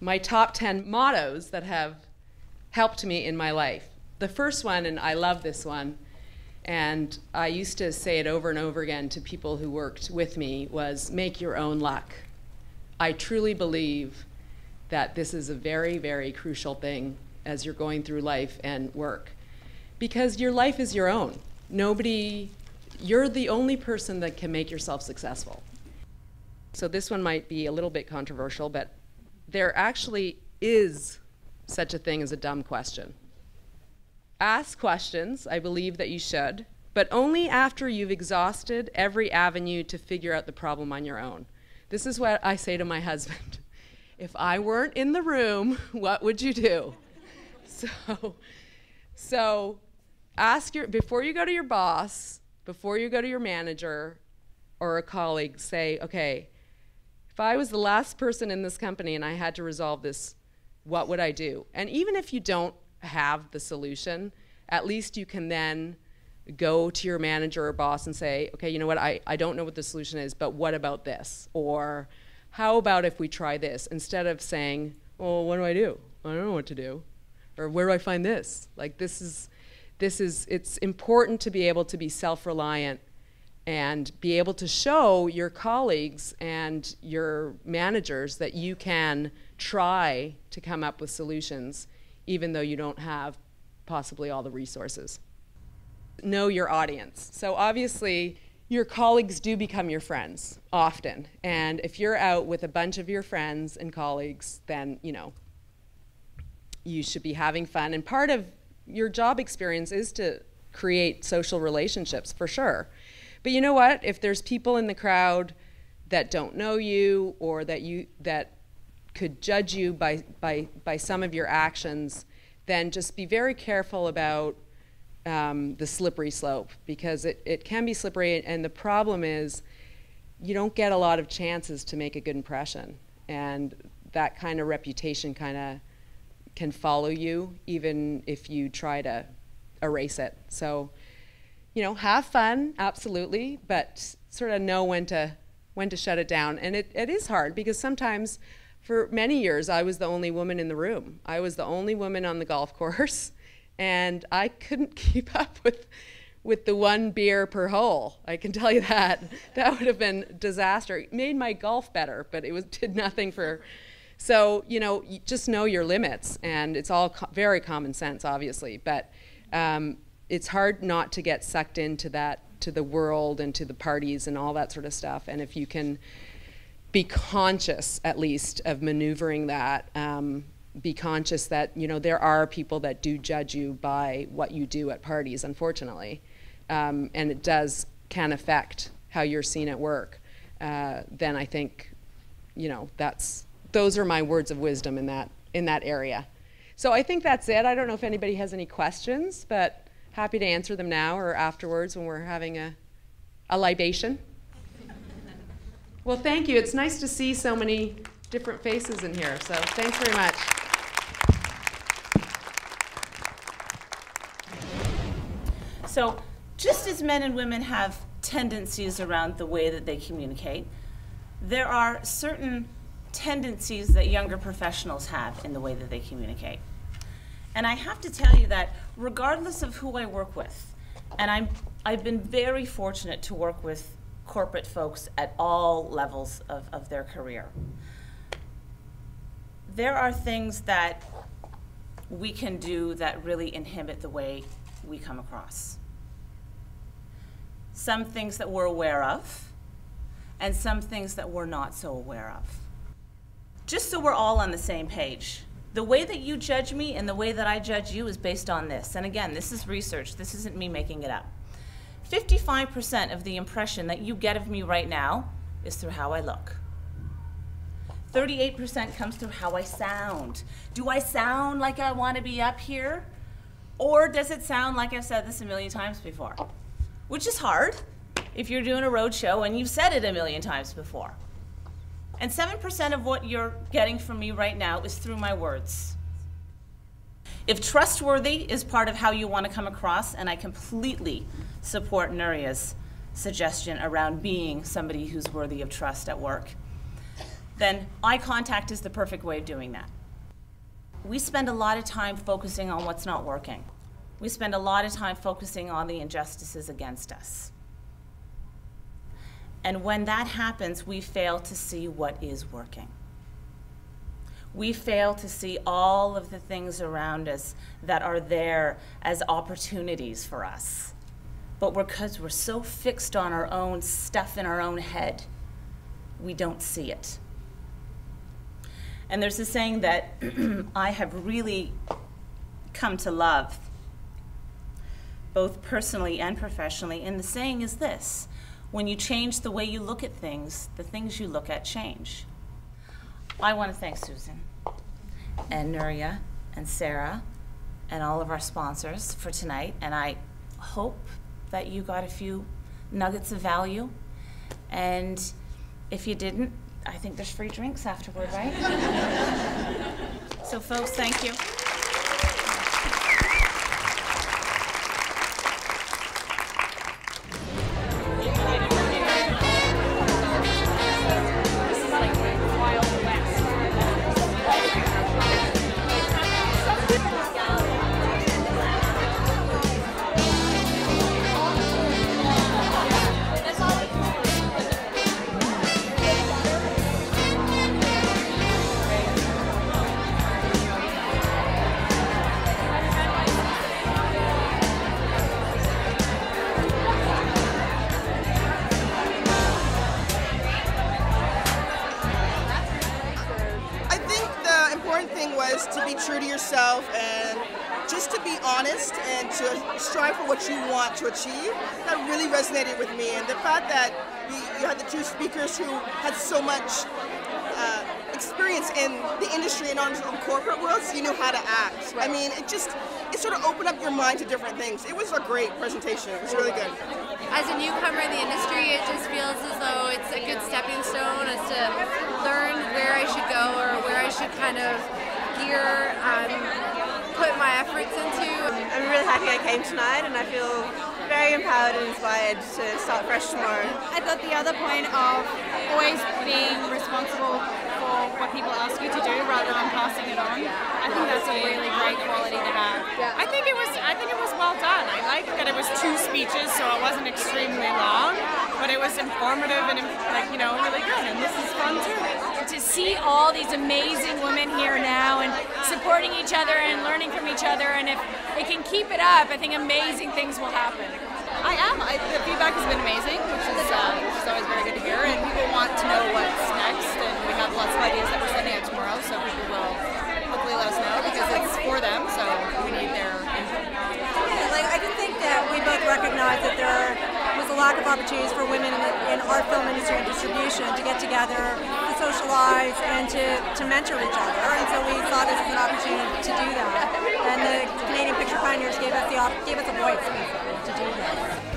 my top 10 mottos that have helped me in my life. The first one, and I love this one, and I used to say it over and over again to people who worked with me, was make your own luck. I truly believe that this is a very, very crucial thing as you're going through life and work, because your life is your own. You're the only person that can make yourself successful. So this one might be a little bit controversial, but there actually is such a thing as a dumb question. Ask questions, I believe that you should, but only after you've exhausted every avenue to figure out the problem on your own. This is what I say to my husband. If I weren't in the room, what would you do? So before you go to your boss, before you go to your manager or a colleague, say, okay, if I was the last person in this company and I had to resolve this, what would I do? And even if you don't have the solution, at least you can then go to your manager or boss and say, okay, you know what, I don't know what the solution is, but what about this? Or how about if we try this? Instead of saying, well, what do? I don't know what to do. Or where do I find this? Like it's important to be able to be self-reliant and be able to show your colleagues and your managers that you can try to come up with solutions even though you don't have possibly all the resources. Know your audience. So obviously, your colleagues do become your friends often. And if you're out with a bunch of your friends and colleagues, then, you should be having fun. And part of your job experience is to create social relationships, for sure. But you know what? If there's people in the crowd that don't know you or that could judge you by some of your actions, then just be very careful about the slippery slope, because it can be slippery, and the problem is you don't get a lot of chances to make a good impression, and that kind of reputation can follow you even if you try to erase it. So, have fun, absolutely, but sort of know when to shut it down. And it is hard, because sometimes, for many years, I was the only woman in the room. I was the only woman on the golf course, and I couldn't keep up with the one beer per hole. I can tell you that. That would have been disaster. It made my golf better, but it did nothing for... So, you just know your limits, and it's all very common sense, obviously, but it's hard not to get sucked into the world and to the parties and all that sort of stuff. And if you can be conscious, at least, of maneuvering that, be conscious that, there are people that do judge you by what you do at parties, unfortunately, and it can affect how you're seen at work, then I think, those are my words of wisdom in that area. So I think that's it. I don't know if anybody has any questions, but happy to answer them now or afterwards when we're having a libation. Well, thank you. It's nice to see so many different faces in here, so thanks very much. So just as men and women have tendencies around the way that they communicate, there are certain tendencies that younger professionals have in the way that they communicate. And I have to tell you that regardless of who I work with, and I've been very fortunate to work with corporate folks at all levels of their career, there are things that we can do that really inhibit the way we come across. Some things that we're aware of, and some things that we're not so aware of. Just so we're all on the same page, the way that you judge me and the way that I judge you is based on this. And again, this is research. This isn't me making it up. 55% of the impression that you get of me right now is through how I look. 38% comes through how I sound. Do I sound like I want to be up here? Or does it sound like I've said this a million times before? Which is hard if you're doing a road show and you've said it a million times before. And 7% of what you're getting from me right now is through my words. If trustworthy is part of how you want to come across, and I completely support Nuria's suggestion around being somebody who's worthy of trust at work, then eye contact is the perfect way of doing that. We spend a lot of time focusing on what's not working. We spend a lot of time focusing on the injustices against us. And when that happens, we fail to see what is working. We fail to see all of the things around us that are there as opportunities for us. But because we're so fixed on our own stuff in our own head, we don't see it. And there's a saying that I have really come to love, both personally and professionally, and the saying is this: when you change the way you look at things, the things you look at change. I want to thank Susan and Nuria and Sarah and all of our sponsors for tonight, and I hope that you got a few nuggets of value, and if you didn't, I think there's free drinks afterward, right? So folks, thank you. Was to be true to yourself and just to be honest and to strive for what you want to achieve. That really resonated with me, and the fact that you had the two speakers who had so much experience in the industry and on corporate world, so you knew how to act. Right. I mean, it sort of opened up your mind to different things. It was a great presentation. It was really good. As a newcomer in the industry, it just feels as though it's a good stepping stone as to learn where I should go or where I should kind of gear, put my efforts into. I'm really happy I came tonight, and I feel very empowered and inspired to start fresh tomorrow. I thought the other point of always being responsible for what people ask you to do rather than passing it on, I think that's a really great quality to have. I think it was well done. I like that it was 2 speeches, so it wasn't extremely long, but it was informative and really good, and this is fun too. To see all these amazing women here now and supporting each other and learning from each other, and if it can keep it up, I think amazing things will happen. The feedback has been amazing, which is always very good to hear, and people want to know what's next, and we have lots of ideas that we're sending out tomorrow, so people will hopefully let us know, because it's for them, so we need their input. I just think that we both recognize that there was a lack of opportunities for women in our film industry and distribution to get together, to socialize, and to mentor each other. And so we saw this as an opportunity to do that. And the Canadian Picture Pioneers gave us a voice, basically, to do this.